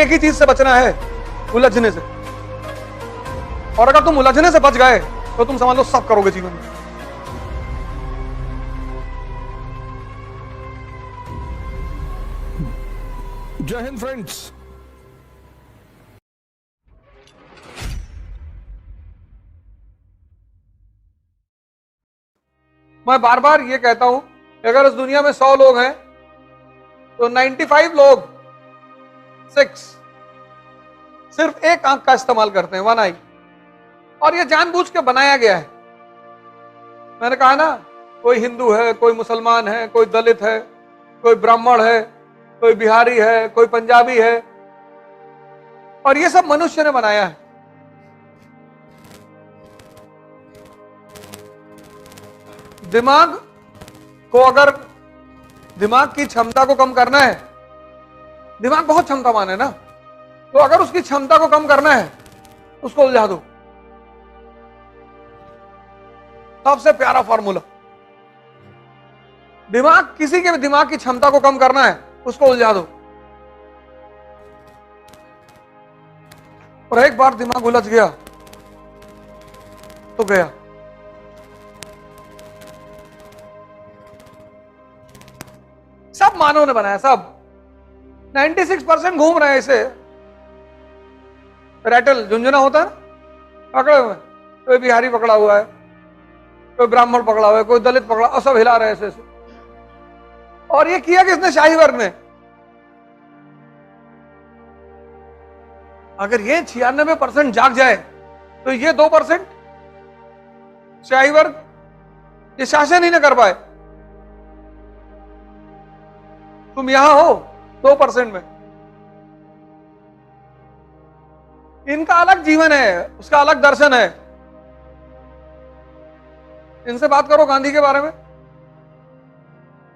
एक ही चीज से बचना है, उलझने से। और अगर तुम उलझने से बच गए तो तुम समझ लो सब करोगे जीवन में। जय हिंद फ्रेंड्स। मैं बार बार ये कहता हूं, अगर इस दुनिया में 100 लोग हैं तो 95 लोग सिर्फ एक आंख का इस्तेमाल करते हैं, वन आई। और ये जानबूझ के बनाया गया है। मैंने कहा ना, कोई हिंदू है, कोई मुसलमान है, कोई दलित है, कोई ब्राह्मण है, कोई बिहारी है, कोई पंजाबी है, और ये सब मनुष्य ने बनाया है। दिमाग को, अगर दिमाग की क्षमता को कम करना है, दिमाग बहुत क्षमतावान है ना, तो अगर उसकी क्षमता को कम करना है, उसको उलझा दो। सबसे प्यारा फॉर्मूला। दिमाग, किसी के भी दिमाग की क्षमता को कम करना है, उसको उलझा दो। और एक बार दिमाग उलझ गया तो गया। सब मानव ने बनाया, सब 96% घूम रहे हैं इसे। रैटल, झुंझुना होता है ना, पकड़े हुए, कोई बिहारी पकड़ा हुआ है, कोई ब्राह्मण पकड़ा हुआ है, कोई दलित पकड़ा, और सब हिला रहे हैं ऐसे। और ये किया किसने? शाही वर्ग ने। अगर ये 96% जाग जाए तो ये 2% शाही वर्ग ये शासन ही ना कर पाए। तुम यहां हो 2% में। इनका अलग जीवन है, उसका अलग दर्शन है। इनसे बात करो गांधी के बारे में।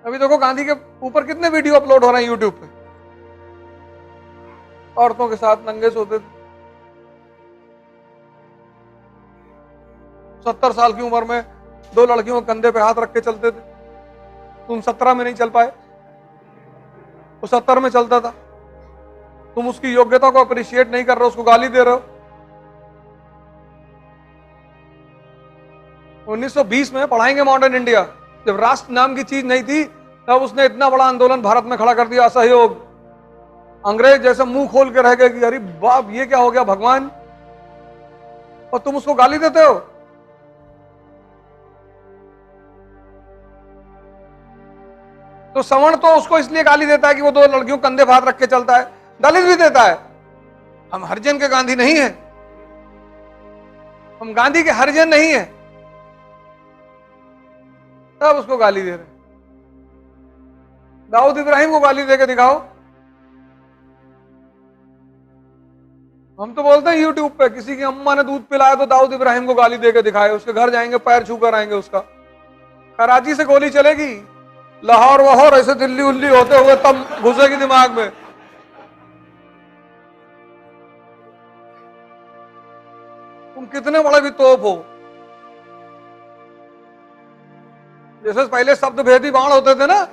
अभी देखो गांधी के ऊपर कितने वीडियो अपलोड हो रहे हैं यूट्यूब पे। औरतों के साथ नंगे सोते थे, 70 साल की उम्र में 2 लड़कियों के कंधे पे हाथ रख के चलते थे। तुम 17 में नहीं चल पाए, वो 70 में चलता था। तुम उसकी योग्यता को अप्रिशिएट नहीं कर रहे हो, उसको गाली दे रहे हो। 1920 में पढ़ाएंगे मॉडर्न इंडिया, जब राष्ट्र नाम की चीज नहीं थी, तब उसने इतना बड़ा आंदोलन भारत में खड़ा कर दिया, असहयोग। अंग्रेज जैसे मुंह खोल के रह गए कि अरे बाप, ये क्या हो गया भगवान, और तुम उसको गाली देते हो। तो सवर्ण तो उसको इसलिए गाली देता है कि वो 2 लड़कियों कंधे पे हाथ रख के चलता है। दलित भी देता है। हम हरिजन के गांधी नहीं है, हम गांधी के हरिजन नहीं है, तब उसको गाली दे रहे। दाऊद इब्राहिम को गाली देके दिखाओ। हम तो बोलते हैं यूट्यूब पे, किसी की अम्मा ने दूध पिलाया तो दाऊद इब्राहिम को गाली देके दिखाए। उसके घर जाएंगे, पैर छू कर आएंगे उसका। कराची से गोली चलेगी, लाहौर वाहौर ऐसे दिल्ली उल्ली होते हुए तब घुसेगी दिमाग में। तुम कितने बड़े भी तोप हो। जैसे पहले शब्द भेदी बाण होते थे ना,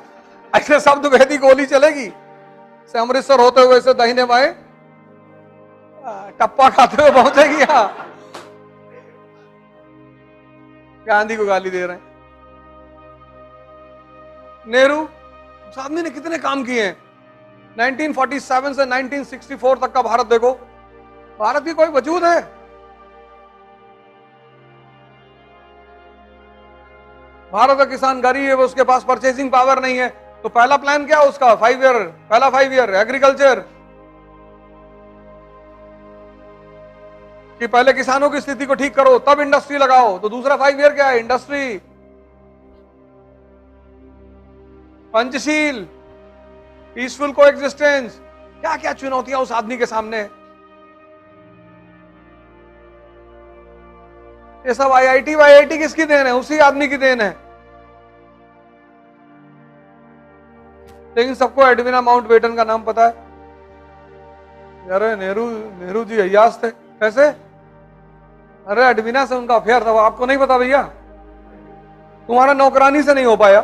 ऐसे शब्द भेदी गोली चलेगी। से अमृतसर होते हुए ऐसे दाहिने बाएं टप्पा खाते हुए पहुंचेगी। यहां गांधी को गाली दे रहे हैं। नेहरू, उस आदमी ने कितने काम किए हैं। 1947 से 1964 तक का भारत देखो। भारत की कोई वजूद है? भारत का किसान गरीब है, उसके पास परचेसिंग पावर नहीं है, तो पहला प्लान क्या उसका? 5 ईयर, पहला 5 ईयर एग्रीकल्चर, कि पहले किसानों की स्थिति को ठीक करो तब इंडस्ट्री लगाओ। तो दूसरा 5 ईयर क्या है? Industry, Panchsheel, peaceful coexistence. क्या क्या चुनौतियां उस आदमी के सामने। ये सब आईआईटी किसकी देन है? उसी आदमी की देन है। लेकिन सबको एडविना माउंटबेटन का नाम पता है। अरे नेहरू जी अय्याश थे। कैसे? अरे एडविना से उनका अफेयर था, आपको नहीं पता भैया? तुम्हारा नौकरानी से नहीं हो पाया,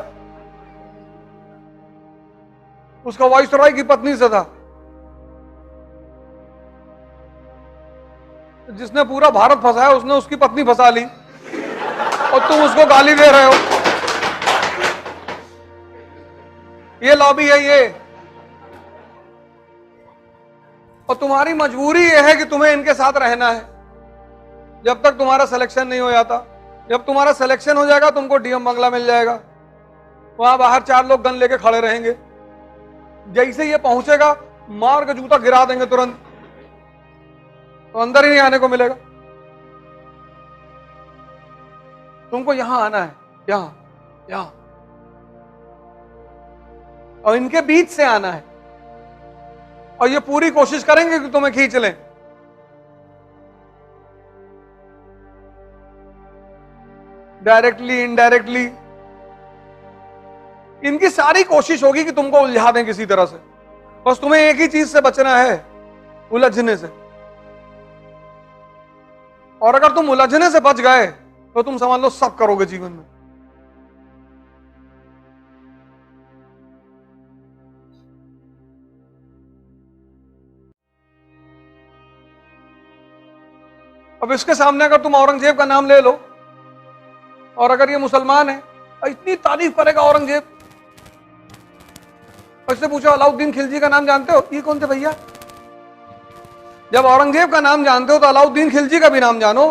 उसका वाइसरॉय की पत्नी से था। जिसने पूरा भारत फंसाया उसने उसकी पत्नी फंसा ली और तुम उसको गाली दे रहे हो। ये लॉबी है ये, और तुम्हारी मजबूरी ये है कि तुम्हें इनके साथ रहना है जब तक तुम्हारा सिलेक्शन नहीं हो जाता। जब तुम्हारा सिलेक्शन हो जाएगा तुमको डीएम बंगला मिल जाएगा, वहां बाहर 4 लोग गन लेके खड़े रहेंगे। जैसे ये पहुंचेगा मार के जूता गिरा देंगे तुरंत, तो अंदर ही नहीं आने को मिलेगा। तुमको यहां आना है, यहां, और इनके बीच से आना है, और ये पूरी कोशिश करेंगे कि तुम्हें खींच लें। डायरेक्टली इनडायरेक्टली इनकी सारी कोशिश होगी कि तुमको उलझा दें किसी तरह से। बस तुम्हें एक ही चीज से बचना है, उलझने से। और अगर तुम उलझने से बच गए तो तुम समझ लो सब करोगे जीवन में। अब इसके सामने अगर तुम औरंगजेब का नाम ले लो, और अगर ये मुसलमान है, इतनी तारीफ करेगा औरंगजेब। इससे पूछो अलाउद्दीन खिलजी का नाम जानते हो? ये कौन थे भैया? जब औरंगजेब का नाम जानते हो तो अलाउद्दीन खिलजी का भी नाम जानो।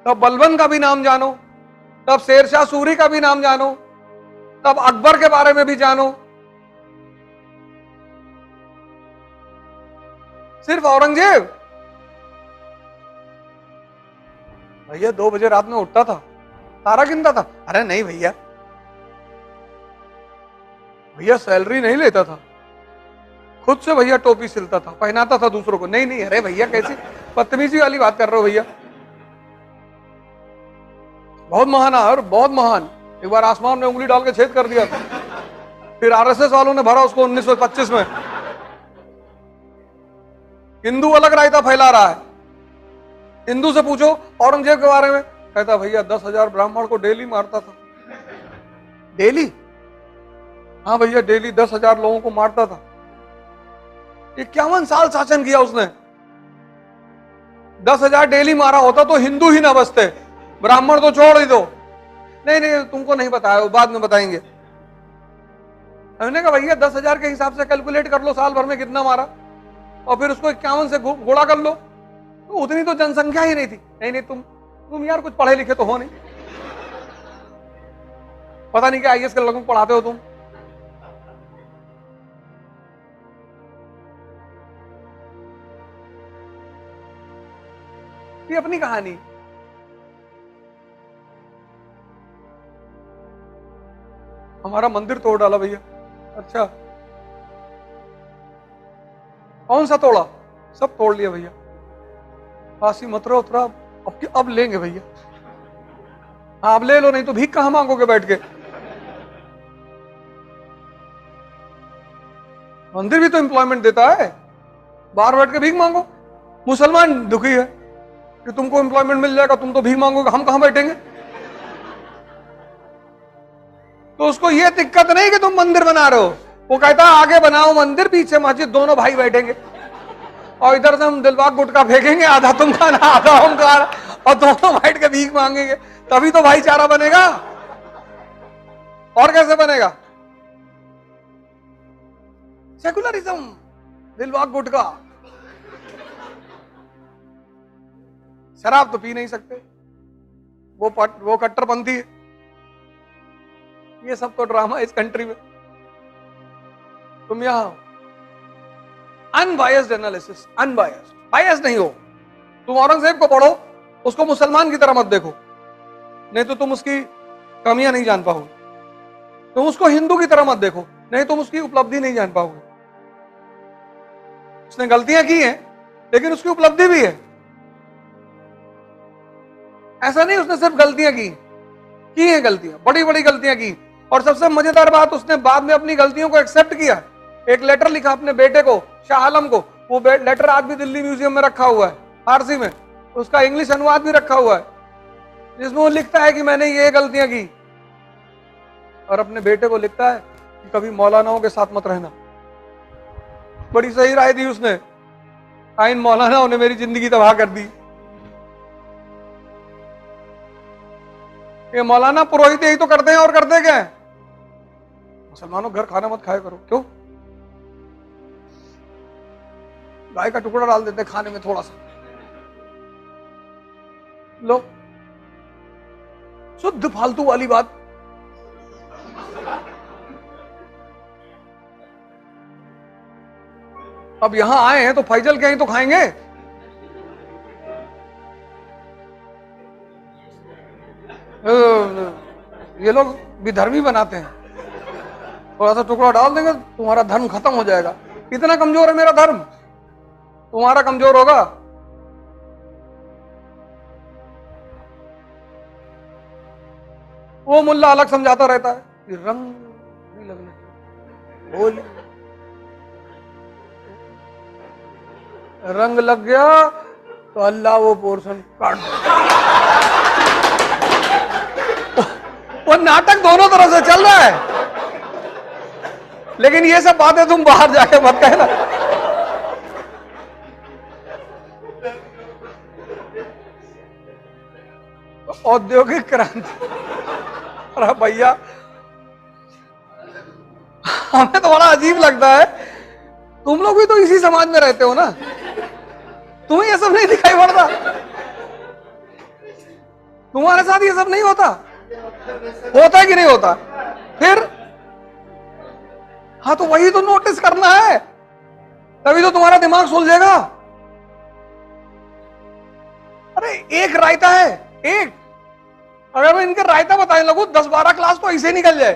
तब बलबन का भी नाम जानो, तब शेरशाह सूरी का भी नाम जानो, तब अकबर के बारे में भी जानो। सिर्फ औरंगजेब? भैया 2 बजे रात में उठता था, तारा गिनता था। अरे नहीं भैया, भैया सैलरी नहीं लेता था, खुद से भैया टोपी सिलता था, पहनाता था दूसरों को। नहीं नहीं, अरे भैया कैसी बदतमीजी वाली बात कर रहे हो भैया। बहुत महान है, बहुत महान। एक बार आसमान में उंगली डाल के छेद कर दिया था, फिर आरएसएस वालों ने भरा उसको 1925 में। हिंदू अलग रायता फैला रहा है। हिंदू से पूछो औरंगजेब के बारे में, कहता भैया 10,000 ब्राह्मण को डेली मारता था। डेली? हाँ भैया डेली 10,000 लोगों को मारता था। 51 साल शासन किया उसने। 10,000 डेली मारा होता तो हिंदू ही ना बचते, ब्राह्मण तो छोड़ ही दो। नहीं नहीं तुमको नहीं बताया, बाद में बताएंगे। हमने कहा भैया 10,000 के हिसाब से कैलकुलेट कर लो साल भर में कितना मारा, और फिर उसको 51 से गुणा कर लो, तो उतनी तो जनसंख्या ही नहीं थी। नहीं नहीं तुम यार कुछ पढ़े लिखे तो हो नहीं, पता नहीं क्या आईएएस के लोगों को पढ़ाते हो तुम। ये अपनी कहानी। हमारा मंदिर तोड़ डाला भैया। अच्छा कौन सा तोड़ा? सब तोड़ लिया भैया। फांसी मत रहो उतरा, अब लेंगे भैया। हाँ अब ले लो, नहीं तो भीख कहां मांगोगे बैठ के? मंदिर भी तो एम्प्लॉयमेंट देता है, बाहर बैठ के भीख मांगो। मुसलमान दुखी है कि तुमको एम्प्लॉयमेंट मिल जाएगा, तुम तो भीख मांगोगे, हम कहां बैठेंगे? तो उसको ये दिक्कत नहीं कि तुम मंदिर बना रहे हो, वो कहता है आगे बनाओ मंदिर, पीछे मस्जिद, दोनों भाई बैठेंगे, और इधर से हम दिलबाग गुटखा फेंकेंगे, आधा तुम खाना आधा हम खाना, और दोनों बैठ के भीख मांगेंगे। तभी तो भाईचारा बनेगा, और कैसे बनेगा? सेकुलरिज्म, दिलबाग गुटखा। शराब तो पी नहीं सकते, वो कट्टरपंथी है। ये सब तो ड्रामा इस कंट्री में। तुम यहां अनबायस्ड एनालिसिस, अनबायस्ड, बायस नहीं हो। तुम औरंगजेब को पढ़ो, उसको मुसलमान की तरह मत देखो, नहीं तो तुम उसकी कमियां नहीं जान पाओगे। तुम उसको हिंदू की तरह मत देखो, नहीं तुम उसकी उपलब्धि नहीं जान पाओगे। उसने गलतियां की हैं, लेकिन उसकी उपलब्धि भी है। ऐसा नहीं उसने सिर्फ गलतियां की हैं, गलतियां, बड़ी बड़ी गलतियां की। और सबसे मजेदार बात, उसने बाद में अपनी गलतियों को एक्सेप्ट किया। एक लेटर लिखा अपने बेटे को, शाह आलम को। वो लेटर आज भी दिल्ली म्यूजियम में रखा हुआ है, फारसी में। उसका इंग्लिश अनुवाद भी रखा हुआ है, जिसमें वो लिखता है कि मैंने ये गलतियां की, और अपने बेटे को लिखता है कि कभी मौलानाओं के साथ मत रहना। बड़ी सही राय दी उसने। इन मौलानाओं ने मेरी जिंदगी तबाह कर दी। ये मौलाना पुरोहित यही तो करते हैं, और करते क्या है? मुसलमानों घर खाना मत खाया करो। क्यों? गाय का टुकड़ा डाल देते खाने में थोड़ा सा। लो, शुद्ध फालतू वाली बात। अब यहां आए हैं तो फैजल के ही तो खाएंगे। ये लोग विधर्मी बनाते हैं, थोड़ा सा टुकड़ा डाल देंगे तुम्हारा धर्म खत्म हो जाएगा। कितना कमजोर है मेरा धर्म, तुम्हारा कमजोर होगा। वो मुल्ला अलग समझाता रहता है कि रंग नहीं लगना, बोल रंग लग गया तो अल्लाह वो पोर्शन काट दे। वो नाटक दोनों तरफ से चल रहा है, लेकिन ये सब बातें तुम बाहर जाके मत कहना। औद्योगिक क्रांति, अरे भैया हमें तो बड़ा अजीब लगता है। तुम लोग भी तो इसी समाज में रहते हो ना, तुम्हें ये सब नहीं दिखाई पड़ता? तुम्हारे साथ ये सब नहीं होता? होता है कि नहीं होता? फिर हाँ, तो वही तो नोटिस करना है, तभी तो तुम्हारा दिमाग सुलझेगा। अरे एक रायता है, एक, अगर मैं इनके रायता बताने लगूं 10-12 क्लास तो ऐसे निकल जाए।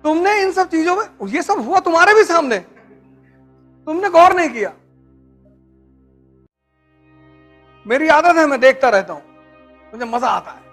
तुमने इन सब चीजों में, ये सब हुआ तुम्हारे भी सामने, तुमने गौर नहीं किया। मेरी आदत है, मैं देखता रहता हूं, मुझे मजा आता है।